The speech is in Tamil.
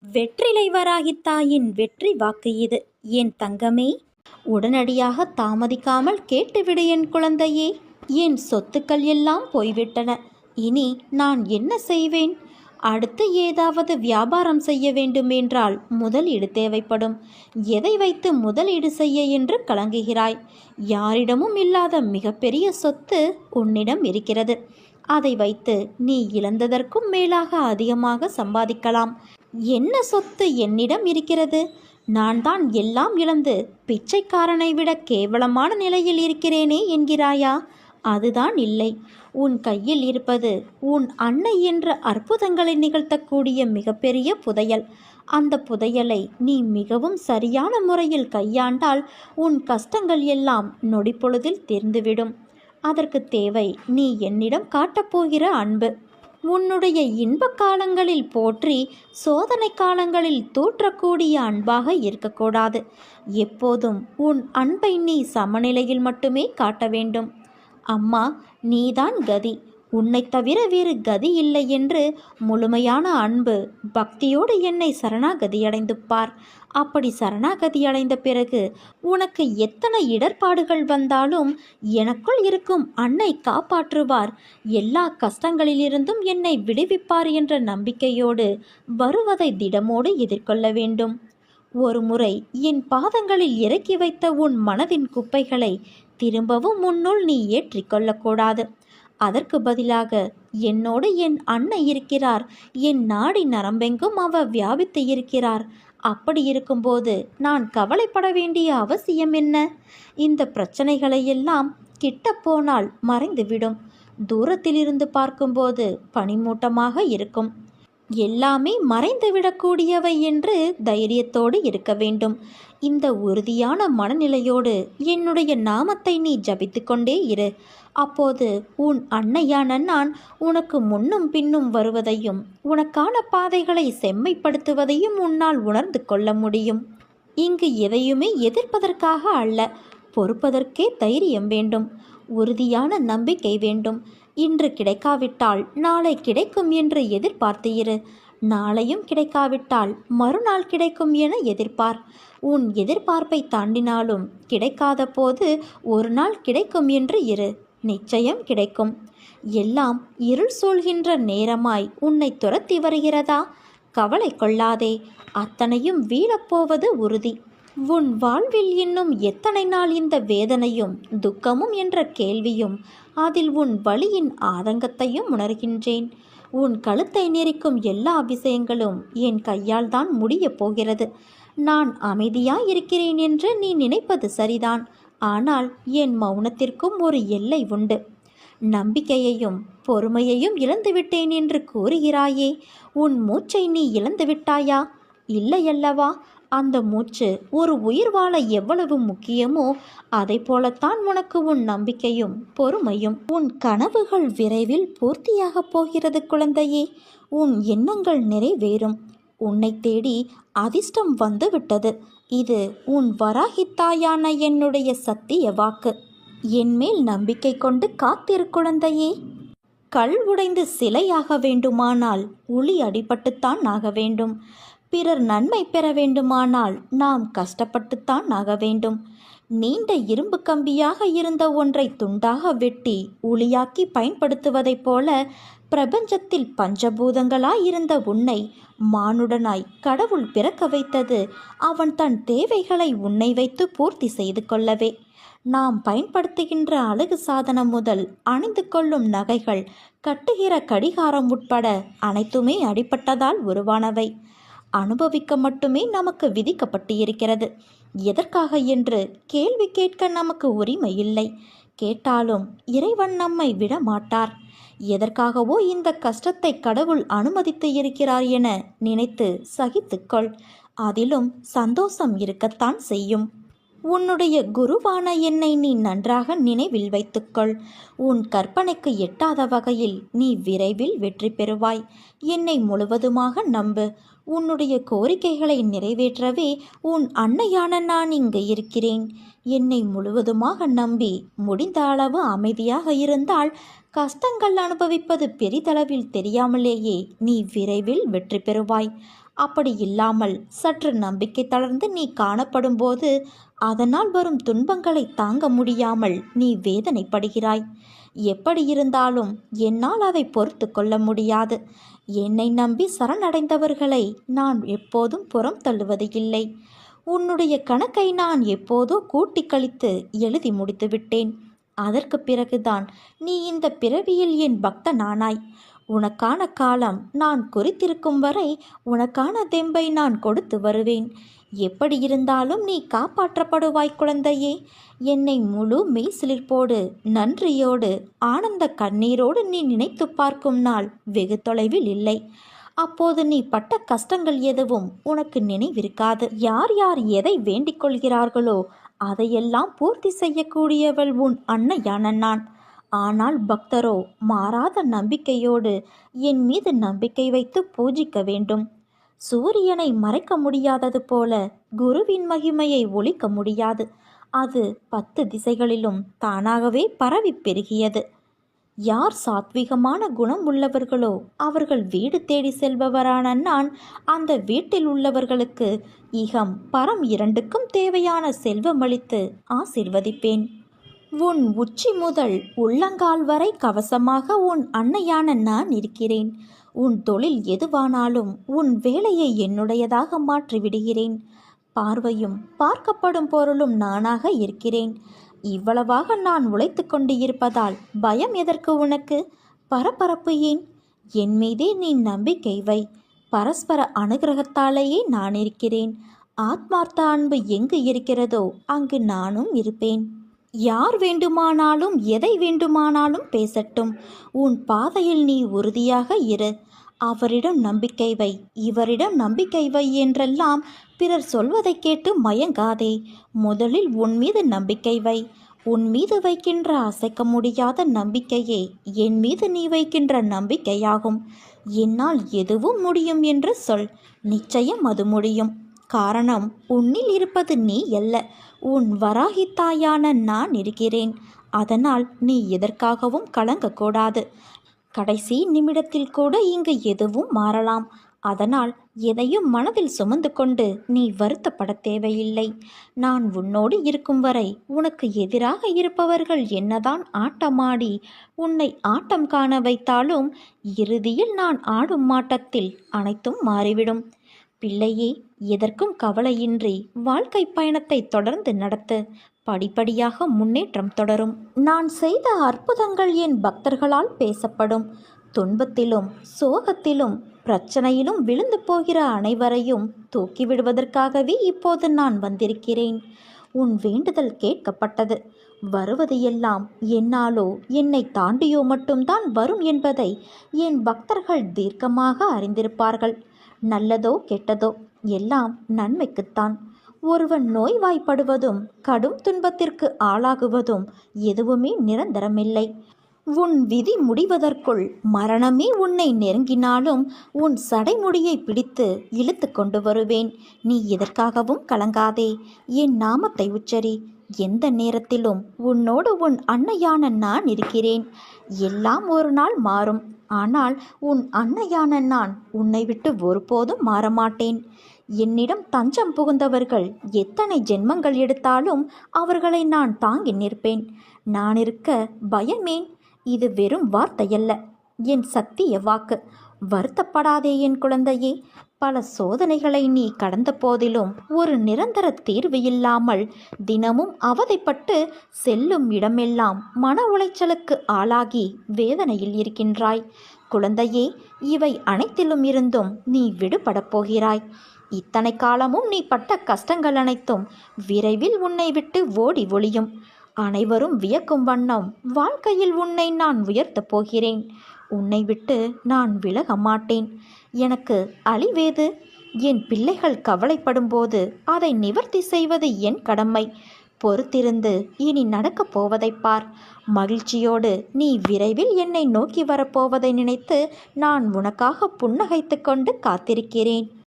வெற்றிலை வராகித் தாயின் வெற்றி வாக்கு இது. என் தங்கமே, உடனடியாக தாமதிக்காமல் கேட்டுவிடு என் குழந்தையே. என் சொத்துக்கள் எல்லாம் போய்விட்டன. இனி நான் என்ன செய்வேன்? அடுத்து ஏதாவது வியாபாரம் செய்ய வேண்டுமென்றால் முதலீடு தேவைப்படும். எதை வைத்து முதலீடு செய்ய என்று கலங்குகிறாய்? யாரிடமும் இல்லாத மிகப்பெரிய சொத்து உன்னிடம் இருக்கிறது. அதை வைத்து நீ இழந்ததற்கும் மேலாக அதிகமாக சம்பாதிக்கலாம். என்ன சொத்து என்னிடம் இருக்கிறது? நான் தான் எல்லாம் இழந்து பிச்சைக்காரனை விட கேவலமான நிலையில் இருக்கிறேனே என்கிறாயா? அதுதான் இல்லை. உன் கையில் இருப்பது உன் அன்னை என்ற அற்புதங்களை நிகழ்த்தக்கூடிய மிகப்பெரிய புதையல். அந்த புதையலை நீ மிகவும் சரியான முறையில் கையாண்டால் உன் கஷ்டங்கள் எல்லாம் நொடிப்பொழுதில் தீர்ந்துவிடும். அதற்கு தேவை நீ என்னிடம் காட்டப்போகிற அன்பு. உன்னுடைய இன்ப காலங்களில் போற்றி சோதனை காலங்களில் தூற்றக்கூடிய அன்பாக இருக்கக்கூடாது. எப்போதும் உன் அன்பை நீ சமநிலையில் மட்டுமே காட்ட வேண்டும். அம்மா, நீதான் கதி, உன்னை தவிர வேறு கதி இல்லை என்று முழுமையான அன்பு பக்தியோடு என்னை சரணாகதியடைந்து பார். அப்படி சரணாகதியடைந்த பிறகு உனக்கு எத்தனை இடர்பாடுகள் வந்தாலும் எனக்குள் இருக்கும் அன்னை காப்பாற்றுவார், எல்லா கஷ்டங்களிலிருந்தும் என்னை விடுவிப்பார் என்ற நம்பிக்கையோடு வருவதை திடமோடு எதிர்கொள்ள வேண்டும். ஒரு முறை என் பாதங்களில் இறக்கி வைத்த உன் மனதின் குப்பைகளை திரும்பவும் முன்னுள் நீ ஏற்றிக்கொள்ளக்கூடாது. அதற்கு பதிலாக என்னோடு என் அன்னை இருக்கிறார், என் நாடி நரம்பெங்கும் அவர் வியாபித்து இருக்கிறார். அப்படி இருக்கும்போது நான் கவலைப்பட வேண்டிய அவசியம் என்ன? இந்த பிரச்சனைகளையெல்லாம் கிட்ட போனால் மறைந்துவிடும். தூரத்திலிருந்து பார்க்கும்போது பனிமூட்டமாக இருக்கும். எல்லாமே மறைந்துவிடக்கூடியவை என்று தைரியத்தோடு இருக்க வேண்டும். இந்த உறுதியான மனநிலையோடு என்னுடைய நாமத்தை நீ ஜபித்து கொண்டே இரு. அப்போது உன் அன்னையான நான் உனக்கு முன்னும் பின்னும் வருவதையும் உனக்கான பாதைகளை செம்மைப்படுத்துவதையும் உன்னால் உணர்ந்து கொள்ள முடியும். இங்கு எதையுமே எதிர்ப்பதற்காக அல்ல, பொறுப்பதற்கே தைரியம் வேண்டும், உறுதியான நம்பிக்கை வேண்டும். இன்று கிடைக்காவிட்டால் நாளை கிடைக்கும் என்று எதிர்பார்த்து இரு. நாளையும் கிடைக்காவிட்டால் மறுநாள் கிடைக்கும் என எதிர்பார். உன் எதிர்பார்ப்பை தாண்டினாலும் கிடைக்காத போது ஒரு நாள் கிடைக்கும் என்று இரு. நிச்சயம் கிடைக்கும். எல்லாம் இருள் சூழ்கின்ற நேரமாய் உன்னை துரத்தி வருகிறதா? கவலை கொள்ளாதே, அத்தனையும் வீழப்போவது உறுதி. உன் வாழ்வில் இன்னும் எத்தனை நாள் இந்த வேதனையும் துக்கமும் என்ற கேள்வியும் அதில் உன் வலியின் ஆதங்கத்தையும் உணர்கின்றேன். உன் கழுத்தை நெரிக்கும் எல்லா விஷயங்களும் என் கையால் தான் முடியப் போகிறது. நான் அமைதியாயிருக்கிறேன் என்று நீ நினைப்பது சரிதான். ஆனால் என் மௌனத்திற்கும் ஒரு எல்லை உண்டு. நம்பிக்கையையும் பொறுமையையும் இழந்துவிட்டேன் என்று கூறுகிறாயே, உன் மூச்சை நீ இழந்துவிட்டாயா? இல்லையல்லவா? அந்த மூச்சு ஒரு உயிர் வாழ எவ்வளவு முக்கியமோ அதை போலத்தான் உனக்கு உன் நம்பிக்கையும் பொறுமையும். உன் கனவுகள் விரைவில் பூர்த்தியாக போகிறது குழந்தையே. உன் எண்ணங்கள் நிறைவேறும். உன்னை தேடி அதிர்ஷ்டம் வந்துவிட்டது. இது உன் வராகித்தாயான என்னுடைய சத்திய வாக்கு. என்மேல் நம்பிக்கை கொண்டு காத்திரு குழந்தையே. கல் உடைந்து சிலையாக வேண்டுமானால் உளி அடிபட்டுத்தான் ஆக வேண்டும். பிறர் நன்மை பெற வேண்டுமானால் நாம் கஷ்டப்பட்டுத்தான் ஆக வேண்டும். நீண்ட இரும்பு கம்பியாக இருந்த ஒன்றை துண்டாக வெட்டி உளியாக்கி பயன்படுத்துவதைப் போல பிரபஞ்சத்தில் பஞ்சபூதங்களாய் இருந்த உன்னை மானுடனாய் கடவுள் பிறக்க வைத்தது அவன் தன் தேவைகளை உன்னை வைத்து பூர்த்தி செய்து கொள்ளவே. நாம் பயன்படுத்துகின்ற அழகு சாதனம் முதல் அணிந்து கொள்ளும் நகைகள், கட்டுகிற கடிகாரம் உட்பட அனைத்துமே அடிப்பட்டதால் உருவானவை. அனுபவிக்க மட்டுமே நமக்கு விதிக்கப்பட்டு இருக்கிறது. எதற்காக என்று கேள்வி கேட்க நமக்கு உரிமை இல்லை. கேட்டாலும் இறைவன் நம்மை விட மாட்டார். எதற்காகவோ இந்த கஷ்டத்தை கடவுள் அனுமதித்து இருக்கிறார் என நினைத்து சகித்துக்கொள். அதிலும் சந்தோஷம் இருக்கத்தான் செய்யும். உன்னுடைய குருவான என்னை நீ நன்றாக நினைவில் வைத்துக்கொள். உன் கற்பனைக்கு எட்டாத வகையில் நீ விரைவில் வெற்றி பெறுவாய். என்னை முழுவதுமாக நம்பு. உன்னுடைய கோரிக்கைகளை நிறைவேற்றவே உன் அன்னையான நான் இங்கு இருக்கிறேன். என்னை முழுவதுமாக நம்பி முடிந்த அளவு அமைதியாக இருந்தால் கஷ்டங்கள் அனுபவிப்பது பெரிதளவில் தெரியாமலேயே நீ விரைவில் வெற்றி பெறுவாய். அப்படி இல்லாமல் சற்று நம்பிக்கை தளர்ந்து நீ காணப்படும்போது அதனால் வரும் துன்பங்களை தாங்க முடியாமல் நீ வேதனைப்படுகிறாய். எப்படி இருந்தாலும் என்னால் அதை பொறுத்து கொள்ள முடியாது. என்னை நம்பி சரணடைந்தவர்களை நான் எப்போதும் புறம் தள்ளுவது இல்லை. உன்னுடைய கணக்கை நான் எப்போதோ கூட்டி கழித்து எழுதி முடித்து விட்டேன். அதற்கு பிறகுதான் நீ இந்த பிறவியில் என் பக்தனானாய். உனக்கான காலம் நான் குறித்திருக்கும் வரை உனக்கான தெம்பை நான் கொடுத்து வருவேன். எப்படி இருந்தாலும் நீ காப்பாற்றப்படுவாய் குழந்தையே. என்னை முழு மெய்சிலிர்ப்போடு நன்றியோடு ஆனந்த கண்ணீரோடு நீ நினைத்து பார்க்கும் நாள் வெகு தொலைவில் இல்லை. அப்போது நீ பட்ட கஷ்டங்கள் எதுவும் உனக்கு நினைவிருக்காது. யார் யார் எதை வேண்டிக் கொள்கிறார்களோ அதையெல்லாம் பூர்த்தி செய்யக்கூடியவள் உன் அன்னையான நான். ஆனால் பக்தரோ மாறாத நம்பிக்கையோடு என் மீது நம்பிக்கை வைத்து பூஜிக்க வேண்டும். சூரியனை மறைக்க முடியாதது போல குருவின் மகிமையை ஒழிக்க முடியாது. அது 10 திசைகளிலும் தானாகவே பரவி பெருகியது. யார் சாத்விகமான குணம் உள்ளவர்களோ அவர்கள் வீடு தேடி செல்பவரான நான் அந்த வீட்டில் உள்ளவர்களுக்கு இகம் பரம் இரண்டுக்கும் தேவையான செல்வமளித்து ஆசிர்வதிப்பேன். உன் உச்சி முதல் உள்ளங்கால் வரை கவசமாக உன் அன்னையான நான் இருக்கிறேன். உன் தொழில் எதுவானாலும் உன் வேலையை என்னுடையதாக மாற்றிவிடுகிறேன். பார்வையும் பார்க்கப்படும் பொருளும் நானாக இருக்கிறேன். இவ்வளவாக நான் உழைத்து கொண்டு இருப்பதால் பயம் எதற்கு உனக்கு? பரபரப்பு ஏன்? என் மீதே நீ நம்பிக்கை வை. பரஸ்பர அனுகிரகத்தாலேயே நான் இருக்கிறேன். ஆத்மார்த்த அன்பு எங்கு இருக்கிறதோ அங்கு நானும் இருப்பேன். யார் வேண்டுமானாலும் எதை வேண்டுமானாலும் பேசட்டும். உன் பாதையில் நீ உறுதியாக இரு. அவரிடம் நம்பிக்கை வை, இவரிடம் நம்பிக்கை வை என்றெல்லாம் பிறர் சொல்வதை கேட்டு மயங்காதே. முதலில் உன் மீது நம்பிக்கை வை. உன் மீது வைக்கின்ற அசைக்க முடியாத நம்பிக்கையே என் மீது நீ வைக்கின்ற நம்பிக்கையாகும். என்னால் எதுவும் முடியும் என்று சொல், நிச்சயம் அது முடியும். காரணம், உன்னில் இருப்பது நீ அல்ல, உன் வராகி தாயான நான் இருக்கிறேன். அதனால் நீ எதற்காகவும் கலங்கக்கூடாது. கடைசி நிமிடத்தில் கூட இங்கு எதுவும் மாறலாம். அதனால் எதையும் மனதில் சுமந்து கொண்டு நீ வருத்தப்பட தேவையில்லை. நான் உன்னோடு இருக்கும் வரை உனக்கு எதிராக இருப்பவர்கள் என்னதான் ஆட்டமாடி உன்னை ஆட்டம் காண வைத்தாலும் இறுதியில் நான் ஆடும் மாட்டத்தில் அனைத்தும் மாறிவிடும். பிள்ளையே, எதற்கும் கவலையின்றி வாழ்க்கை பயணத்தை தொடர்ந்து நடத்து. படிப்படியாக முன்னேற்றம் தொடரும். நான் செய்த அற்புதங்கள் என் பக்தர்களால் பேசப்படும். துன்பத்திலும் சோகத்திலும் பிரச்சனையிலும் விழுந்து போகிற அனைவரையும் தூக்கிவிடுவதற்காகவே இப்போது நான் வந்திருக்கிறேன். உன் வேண்டுதல் கேட்கப்பட்டது. வருவது எல்லாம் என்னாலோ என்னை தாண்டியோ மட்டும்தான் வரும் என்பதை என் பக்தர்கள் தீர்க்கமாக அறிந்திருப்பார்கள். நல்லதோ கெட்டதோ எல்லாம் நன்மைக்குத்தான். ஒருவன் நோய்வாய்ப்படுவதும் கடும் துன்பத்திற்கு ஆளாகுவதும் எதுவுமே நிரந்தரமில்லை. உன் விதி முடிவதற்குள் மரணமே உன்னை நெருங்கினாலும் உன் சடைமுடியை பிடித்து இழுத்து கொண்டு வருவேன். நீ எதற்காகவும் கலங்காதே. என் நாமத்தை உச்சரி. எந்த நேரத்திலும் உன்னோடு உன் அன்னையான நான் இருக்கிறேன். எல்லாம் ஒரு நாள் மாறும். ஆனால் உன் அன்னையான நான் உன்னை விட்டு ஒருபோதும் மாறமாட்டேன். என்னிடம் தஞ்சம் புகுந்தவர்கள் எத்தனை ஜென்மங்கள் எடுத்தாலும் அவர்களை நான் தாங்கி நிற்பேன். நான் இருக்க பயமேன்? இது வெறும் வார்த்தையல்ல, என் சத்திய வாக்கு. வருத்தப்படாதே என் குழந்தையே. பல சோதனைகளை நீ கடந்த போதிலும் ஒரு நிரந்தர தீர்வு இல்லாமல் தினமும் அவதைப்பட்டு செல்லும் இடமெல்லாம் மன உளைச்சலுக்கு ஆளாகி வேதனையில் இருக்கின்றாய். குழந்தையே, இவை அனைத்திலும் இருந்தும் நீ விடுபடப் போகிறாய். இத்தனை காலமும் நீ பட்ட கஷ்டங்கள் அனைத்தும் விரைவில் உன்னை விட்டு ஓடி ஒளியும். அனைவரும் வியக்கும் வண்ணம் வாழ்க்கையில் உன்னை நான் உயர்த்தப் போகிறேன். உன்னை விட்டு நான் விலக மாட்டேன். எனக்கு அழிவேது. என் பிள்ளைகள் கவலைப்படும் போது அதை நிவர்த்தி செய்வது என் கடமை. பொறுத்திருந்து இனி நடக்கப் போவதை பார். மகிழ்ச்சியோடு நீ விரைவில் என்னை நோக்கி வரப்போவதை நினைத்து நான் உனக்காக புன்னகைத்து கொண்டு காத்திருக்கிறேன்.